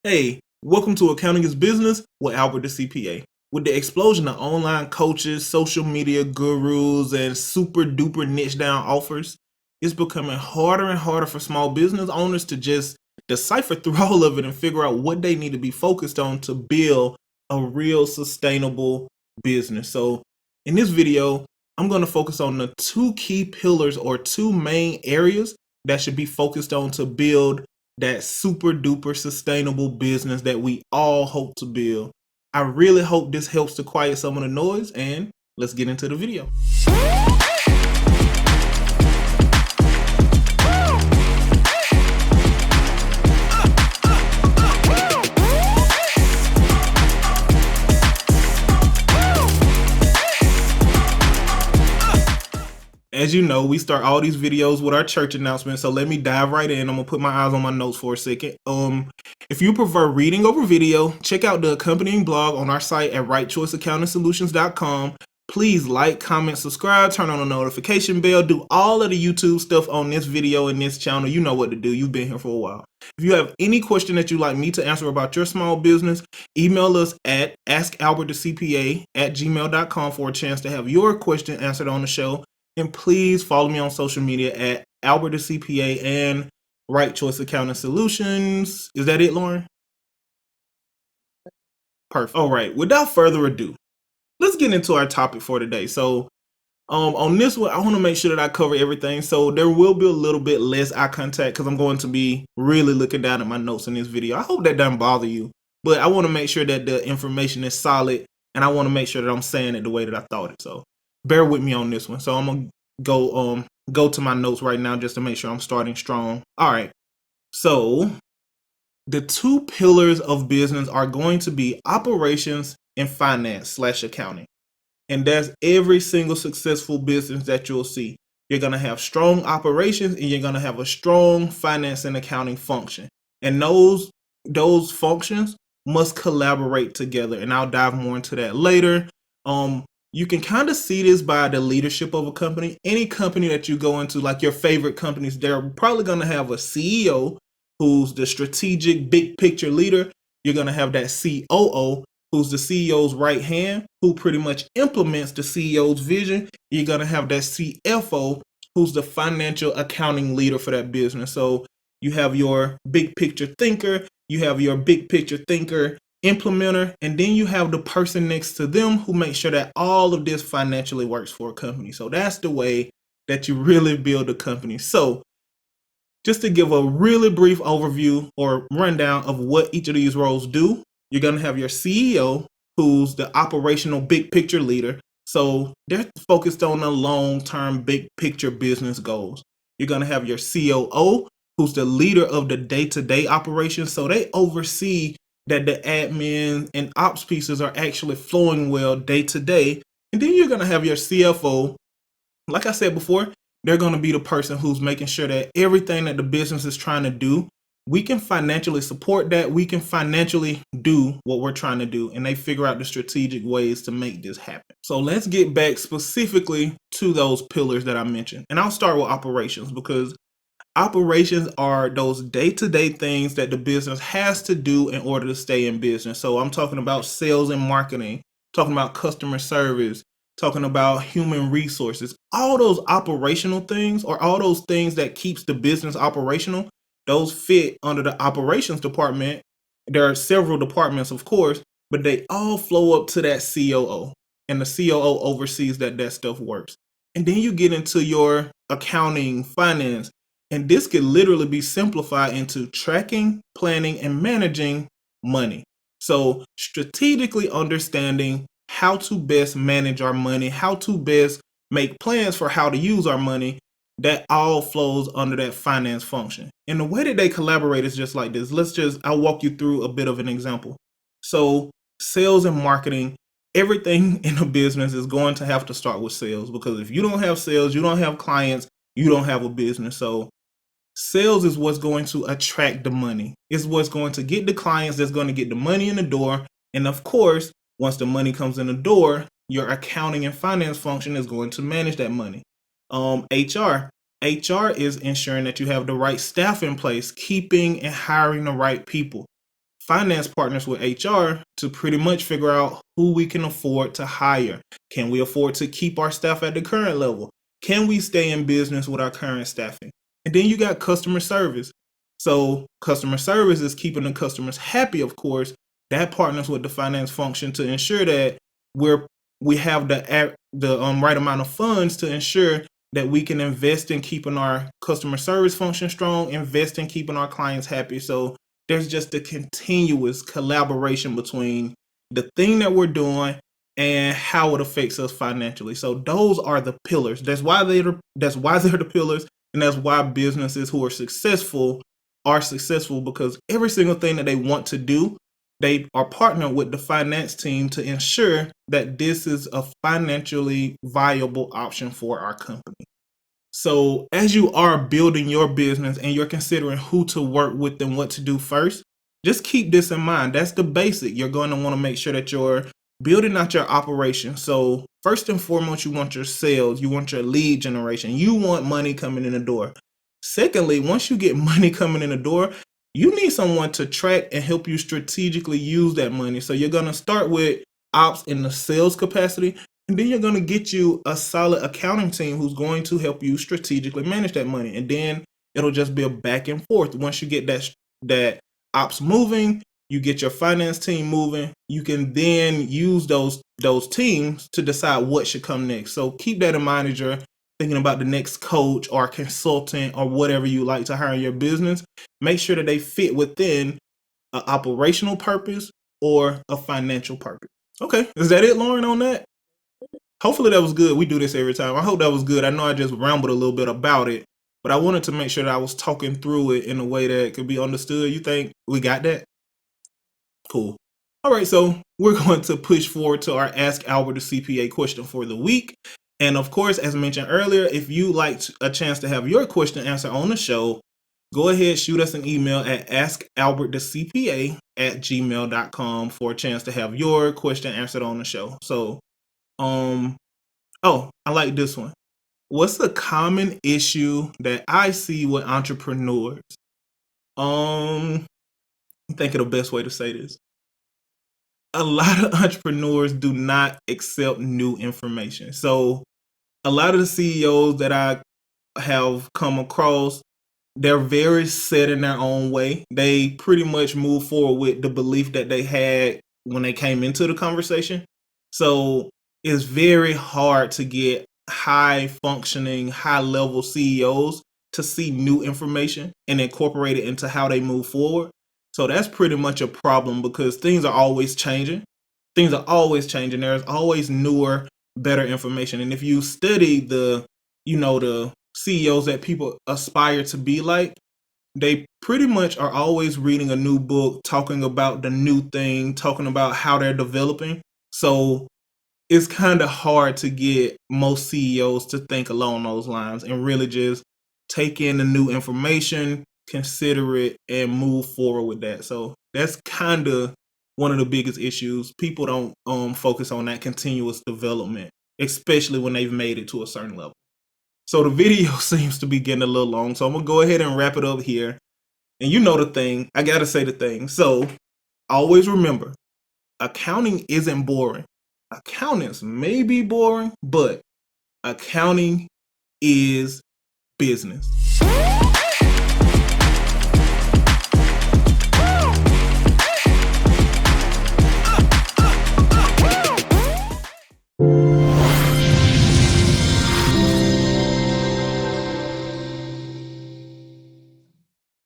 Hey, welcome to Accounting is Business with Albert the CPA. With the explosion of online coaches, social media gurus, and super duper niche down offers, it's becoming harder and harder for small business owners to just decipher through all of it and figure out what they need to be focused on to build a real sustainable business. So, in this video, I'm going to focus on the two key pillars or two main areas that should be focused on to build that super duper sustainable business that we all hope to build. I really hope this helps to quiet some of the noise, and let's get into the video. As you know, we start all these videos with our church announcements, so let me dive right in. I'm gonna put my eyes on my notes for a second. If you prefer reading over video, check out the accompanying blog on our site at rightchoiceaccountingsolutions.com. Please like, comment, subscribe, turn on the notification bell, do all of the YouTube stuff on this video and this channel. You know what to do. You've been here for a while. If you have any question that you'd like me to answer about your small business, email us at askalbertthecpa@gmail.com for a chance to have your question answered on the show. And please follow me on social media at AlberttheCPA and Right Choice Accounting Solutions. Is that it, Lauren? Perfect. All right. Without further ado, let's get into our topic for today. So, on this one, I want to make sure that I cover everything. So there will be a little bit less eye contact because I'm going to be really looking down at my notes in this video. I hope that doesn't bother you, but I want to make sure that the information is solid, and I want to make sure that I'm saying it the way that I thought it. So bear with me on this one. So I'm gonna go to my notes right now just to make sure I'm starting strong. All right. So the two pillars of business are going to be operations and finance / accounting. And that's every single successful business that you'll see. You're going to have strong operations and you're going to have a strong finance and accounting function. And those functions must collaborate together. And I'll dive more into that later. You can kind of see this by the leadership of a company. Any company that you go into, like your favorite companies, they're probably going to have a CEO who's the strategic big picture leader. You're going to have that COO who's the CEO's right hand, who pretty much implements the CEO's vision. You're going to have that CFO who's the financial accounting leader for that business. So you have your big picture thinker, you have your big picture thinker implementer, and then you have the person next to them who makes sure that all of this financially works for a company. So that's the way that you really build a company. So just to give a really brief overview or rundown of what each of these roles do, you're going to have your CEO, who's the operational big picture leader. So they're focused on the long-term big picture business goals. You're going to have your COO, who's the leader of the day-to-day operations. So they oversee that the admin and ops pieces are actually flowing well day to day. And then you're going to have your CFO. Like I said before, they're going to be the person who's making sure that everything that the business is trying to do, we can financially support that. We can financially do what we're trying to do. And they figure out the strategic ways to make this happen. So let's get back specifically to those pillars that I mentioned. And I'll start with operations, because operations are those day-to-day things that the business has to do in order to stay in business. So I'm talking about sales and marketing, talking about customer service, talking about human resources. All those operational things, or all those things that keeps the business operational, those fit under the operations department. There are several departments, of course, but they all flow up to that COO, and the COO oversees that stuff works. And then you get into your accounting, finance, and this could literally be simplified into tracking, planning, and managing money. So strategically understanding how to best manage our money, how to best make plans for how to use our money, that all flows under that finance function. And the way that they collaborate is just like this. I'll walk you through a bit of an example. So sales and marketing, everything in a business is going to have to start with sales, because if you don't have sales, you don't have clients, you don't have a business. So sales is what's going to attract the money. It's what's going to get the clients, that's going to get the money in the door. And of course, once the money comes in the door, your accounting and finance function is going to manage that money. HR is ensuring that you have the right staff in place, keeping and hiring the right people. finance partners with HR to pretty much figure out who we can afford to hire. Can we afford to keep our staff at the current level? Can we stay in business with our current staffing? And then you got customer service. So customer service is keeping the customers happy, of course. That partners with the finance function to ensure that we have the right amount of funds to ensure that we can invest in keeping our customer service function strong, invest in keeping our clients happy. So there's just a continuous collaboration between the thing that we're doing and how it affects us financially. So those are the pillars. That's why they're the pillars, and that's why businesses who are successful because every single thing that they want to do, they are partnered with the finance team to ensure that this is a financially viable option for our company. So as you are building your business and you're considering who to work with and what to do first, just keep this in mind. That's the basic. You're going to want to make sure that you're building out your operation. So first and foremost, you want your sales, you want your lead generation, you want money coming in the door. Secondly, once you get money coming in the door, you need someone to track and help you strategically use that money. So you're going to start with ops in the sales capacity, and then you're going to get you a solid accounting team who's going to help you strategically manage that money. And then it'll just be a back and forth. Once you get that ops moving, you get your finance team moving, you can then use those teams to decide what should come next. So keep that in mind as you're thinking about the next coach or consultant or whatever you like to hire in your business. Make sure that they fit within an operational purpose or a financial purpose. Okay, is that it, Lauren, on that? Hopefully that was good. We do this every time. I hope that was good. I know I just rambled a little bit about it, but I wanted to make sure that I was talking through it in a way that could be understood. You think we got that? Cool. All right, so we're going to push forward to our Ask Albert the CPA question for the week. And of course, as mentioned earlier, if you like a chance to have your question answered on the show, go ahead, shoot us an email at askalbertthecpa@gmail.com for a chance to have your question answered on the show. So, I like this one. What's a common issue that I see with entrepreneurs? I'm thinking the best way to say this. A lot of entrepreneurs do not accept new information. So a lot of the CEOs that I have come across, they're very set in their own way. They pretty much move forward with the belief that they had when they came into the conversation. So it's very hard to get high functioning, high level CEOs to see new information and incorporate it into how they move forward. So that's pretty much a problem because things are always changing. There's always newer, better information. And if you study the CEOs that people aspire to be like, they pretty much are always reading a new book, talking about the new thing, talking about how they're developing. So it's kind of hard to get most CEOs to think along those lines and really just take in the new information, consider it, and move forward with that. So that's kind of one of the biggest issues. People don't focus on that continuous development, especially when they've made it to a certain level. So the video seems to be getting a little long, so I'm going to go ahead and wrap it up here. And you know the thing. I got to say the thing. So always remember, accounting isn't boring. Accountants may be boring, but accounting is business.